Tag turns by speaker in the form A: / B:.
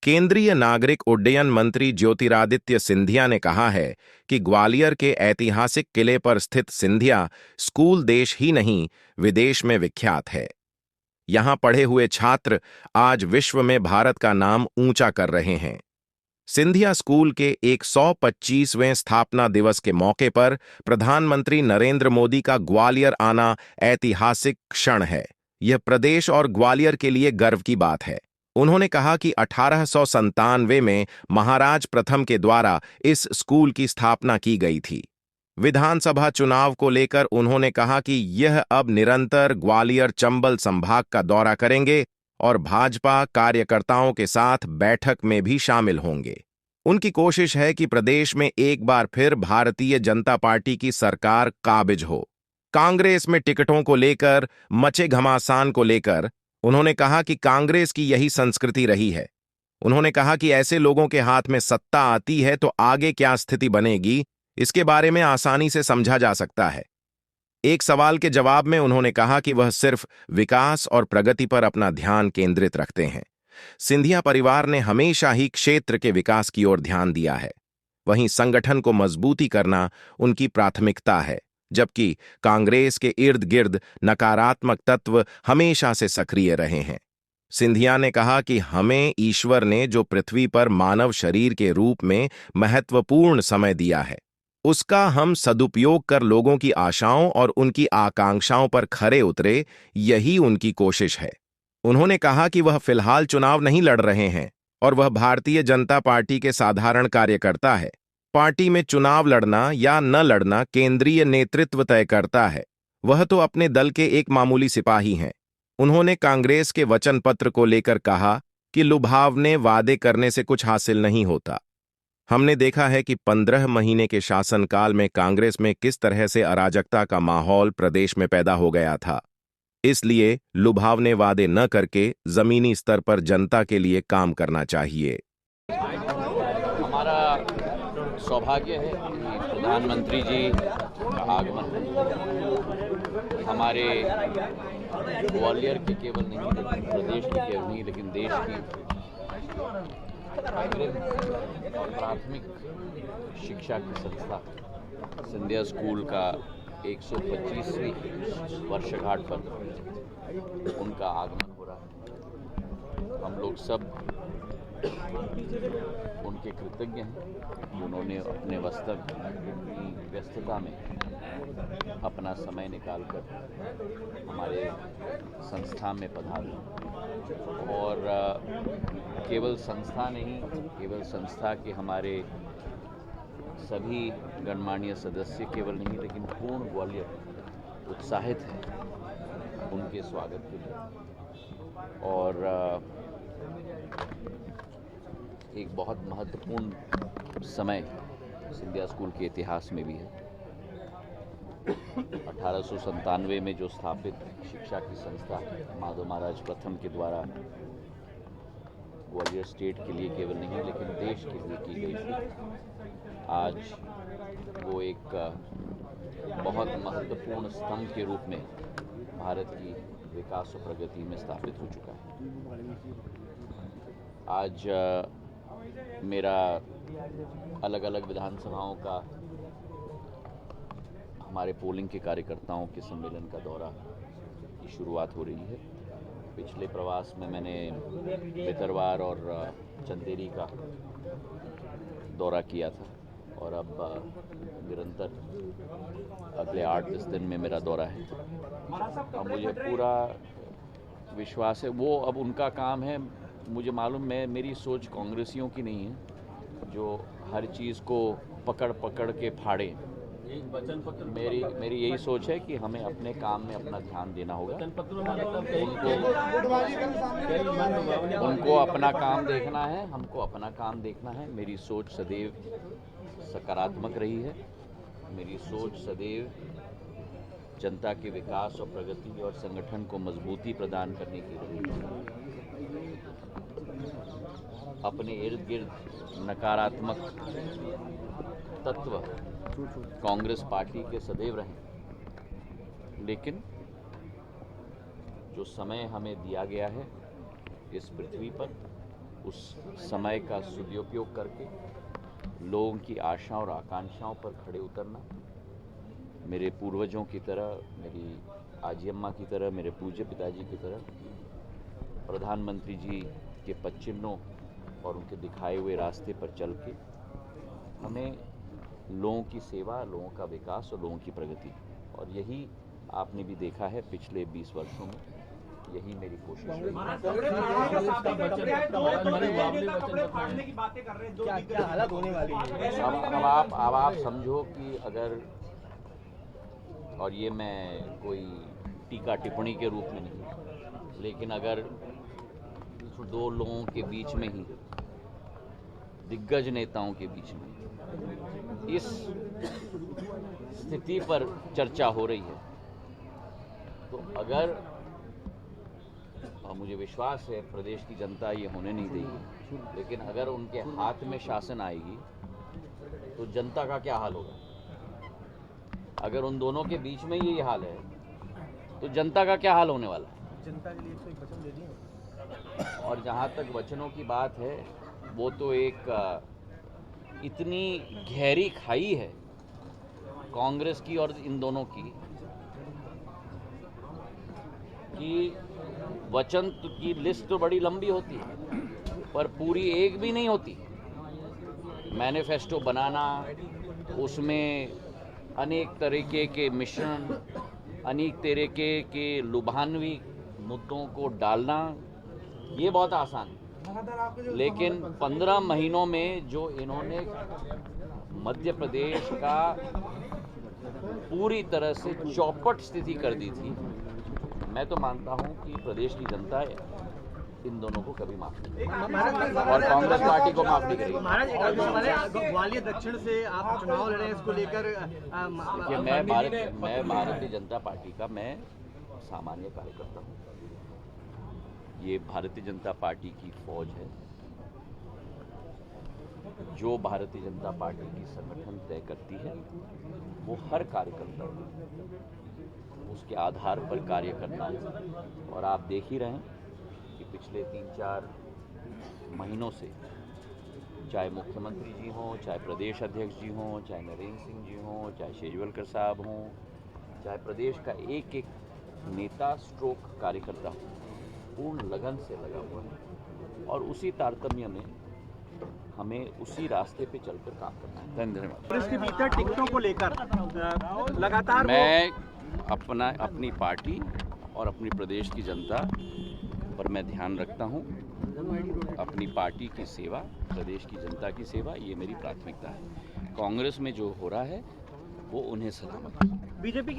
A: केंद्रीय नागरिक उड्डयन मंत्री ज्योतिरादित्य सिंधिया ने कहा है कि ग्वालियर के ऐतिहासिक किले पर स्थित सिंधिया स्कूल देश ही नहीं, विदेश में विख्यात है। यहां पढ़े हुए छात्र आज विश्व में भारत का नाम ऊंचा कर रहे हैं। सिंधिया स्कूल के 125वें स्थापना दिवस के मौके पर प्रधानमंत्री नरेंद्र मोदी का ग्वालियर आना ऐतिहासिक क्षण है। यह प्रदेश और ग्वालियर के लिए गर्व की बात है। उन्होंने कहा कि 1897 में महाराज प्रथम के द्वारा इस स्कूल की स्थापना की गई थी। विधानसभा चुनाव को लेकर उन्होंने कहा कि यह अब निरंतर ग्वालियर चंबल संभाग का दौरा करेंगे और भाजपा कार्यकर्ताओं के साथ बैठक में भी शामिल होंगे। उनकी कोशिश है कि प्रदेश में एक बार फिर भारतीय जनता पार्टी की सरकार काबिज हो। कांग्रेस में टिकटों को लेकर मचे घमासान को लेकर उन्होंने कहा कि कांग्रेस की यही संस्कृति रही है। उन्होंने कहा कि ऐसे लोगों के हाथ में सत्ता आती है तो आगे क्या स्थिति बनेगी, इसके बारे में आसानी से समझा जा सकता है। एक सवाल के जवाब में उन्होंने कहा कि वह सिर्फ विकास और प्रगति पर अपना ध्यान केंद्रित रखते हैं। सिंधिया परिवार ने हमेशा ही क्षेत्र के विकास की ओर ध्यान दिया है। वहीं संगठन को मजबूती करना उनकी प्राथमिकता है, जबकि कांग्रेस के इर्द गिर्द नकारात्मक तत्व हमेशा से सक्रिय रहे हैं। सिंधिया ने कहा कि हमें ईश्वर ने जो पृथ्वी पर मानव शरीर के रूप में महत्वपूर्ण समय दिया है, उसका हम सदुपयोग कर लोगों की आशाओं और उनकी आकांक्षाओं पर खरे उतरे, यही उनकी कोशिश है। उन्होंने कहा कि वह फिलहाल चुनाव नहीं लड़ रहे हैं और वह भारतीय जनता पार्टी के साधारण कार्यकर्ता है। पार्टी में चुनाव लड़ना या न लड़ना केंद्रीय नेतृत्व तय करता है। वह तो अपने दल के एक मामूली सिपाही हैं। उन्होंने कांग्रेस के वचन पत्र को लेकर कहा कि लुभावने वादे करने से कुछ हासिल नहीं होता। हमने देखा है कि 15 महीने के शासनकाल में कांग्रेस में किस तरह से अराजकता का माहौल प्रदेश में पैदा हो गया था। इसलिए लुभावने वादे न करके जमीनी स्तर पर जनता के लिए काम करना चाहिए।
B: हमारा सौभाग्य है कि प्रधानमंत्री जी का आगमन हमारे ग्वालियर के केवल नहीं, लेकिन प्रदेश के केवल नहीं, लेकिन देश की अग्रिम और प्राथमिक शिक्षा की संस्था सिंधिया स्कूल का 125वीं वर्षगांठ पर उनका आगमन हो रहा है। हम लोग सब उनके कृतज्ञ हैं कि उन्होंने अपने वास्तव की व्यस्तता में अपना समय निकालकर हमारे संस्था में पधारे और केवल संस्था नहीं, केवल संस्था के हमारे सभी गणमान्य सदस्य केवल नहीं, लेकिन पूर्ण ग्वालियर उत्साहित है उनके स्वागत के लिए। और एक बहुत महत्वपूर्ण समय सिंधिया स्कूल के इतिहास में भी है। 1897 में जो स्थापित शिक्षा की संस्था माधव महाराज प्रथम के द्वारा ग्वालियर स्टेट के लिए केवल नहीं, लेकिन देश के लिए की गई थी, आज वो एक बहुत महत्वपूर्ण स्तंभ के रूप में भारत की विकास और प्रगति में स्थापित हो चुका है। आज मेरा अलग अलग विधानसभाओं का हमारे पोलिंग के कार्यकर्ताओं के सम्मेलन का दौरा की शुरुआत हो रही है। पिछले प्रवास में मैंने भितरवार और चंदेरी का दौरा किया था और अब निरंतर अगले 8-10 दिन में मेरा दौरा है। अब मुझे पूरा विश्वास है, वो अब उनका काम है। मुझे मालूम है मेरी सोच कांग्रेसियों की नहीं है जो हर चीज़ को पकड़ पकड़ के फाड़े। मेरी यही सोच है कि हमें अपने काम में अपना ध्यान देना होगा। उनको अपना काम देखना है, हमको अपना काम देखना है। मेरी सोच सदैव सकारात्मक रही है। मेरी सोच सदैव जनता के विकास और प्रगति और संगठन को मजबूती प्रदान करने की रही है। अपने इर्द गिर्द नकारात्मक तत्व कांग्रेस पार्टी के सदैव रहे, लेकिन जो समय हमें दिया गया है इस पृथ्वी पर उस समय का सदुपयोग करके लोगों की आशाओं और आकांक्षाओं पर खड़े उतरना, मेरे पूर्वजों की तरह, मेरी आजी अम्मा की तरह, मेरे पूज्य पिताजी की तरह प्रधानमंत्री जी के पद चिन्हों और उनके दिखाए हुए रास्ते पर चल के हमें लोगों की सेवा, लोगों का विकास और लोगों की प्रगति, और यही आपने भी देखा है पिछले 20 वर्षों में, यही मेरी कोशिश रही। अब आप समझो कि अगर, और ये मैं कोई टीका टिप्पणी के रूप में नहीं, लेकिन अगर दो लोगों के बीच में ही, दिग्गज नेताओं के बीच में इस स्थिति पर चर्चा हो रही है, तो अगर, और मुझे विश्वास है प्रदेश की जनता ये होने नहीं देगी, लेकिन अगर उनके हाथ में शासन आएगी तो जनता का क्या हाल होगा? अगर उन दोनों के बीच में यही हाल है तो जनता का क्या हाल होने वाला है?
C: जनता के लिए 101 वचन दे दिए।
B: और जहाँ तक वचनों की बात है, वो तो एक इतनी गहरी खाई है कांग्रेस की और इन दोनों की, कि वचन की लिस्ट तो बड़ी लंबी होती है पर पूरी एक भी नहीं होती। मैनिफेस्टो बनाना, उसमें अनेक तरीके के मिश्रण, अनेक तरीके के लुभानवी मुद्दों को डालना, ये बहुत आसान है, लेकिन 15 महीनों में जो इन्होंने मध्य प्रदेश का पूरी तरह से चौपट स्थिति कर दी थी, मैं तो मानता हूं कि प्रदेश की जनता इन दोनों को कभी माफ नहीं करेगी और कांग्रेस पार्टी को माफ नहीं करेगी।
C: महाराज, एक आदेश वाले ग्वालियर दक्षिण से आप चुनाव लड़े हैं, इसको लेकर
B: देखिए, मैं भारतीय जनता पार्टी का मैं सामान्य कार्यकर्ता हूँ। ये भारतीय जनता पार्टी की फौज है। जो भारतीय जनता पार्टी की संगठन तय करती है वो हर कार्यकर्ता को उसके आधार पर कार्य करना है। और आप देख ही रहे हैं कि पिछले 3-4 महीनों से, चाहे मुख्यमंत्री जी हों, चाहे प्रदेश अध्यक्ष जी हों, चाहे नरेंद्र सिंह जी हों, चाहे शेजवलकर साहब हों, चाहे प्रदेश का एक एक नेता स्ट्रोक कार्यकर्ता हो, पूर्ण लगन से लगा हुआ है और उसी तारतम्य में हमें उसी रास्ते पे चलकर काम करना है। धन्यवाद।
C: इसके भीतर टिकटों को लेकर लगातार
B: मैं अपनी पार्टी और अपनी प्रदेश की जनता पर मैं ध्यान रखता हूं। अपनी पार्टी की सेवा, प्रदेश की जनता की सेवा, ये मेरी प्राथमिकता है। कांग्रेस में जो हो रहा है वो उन्हें सलामत है।
C: बीजेपी की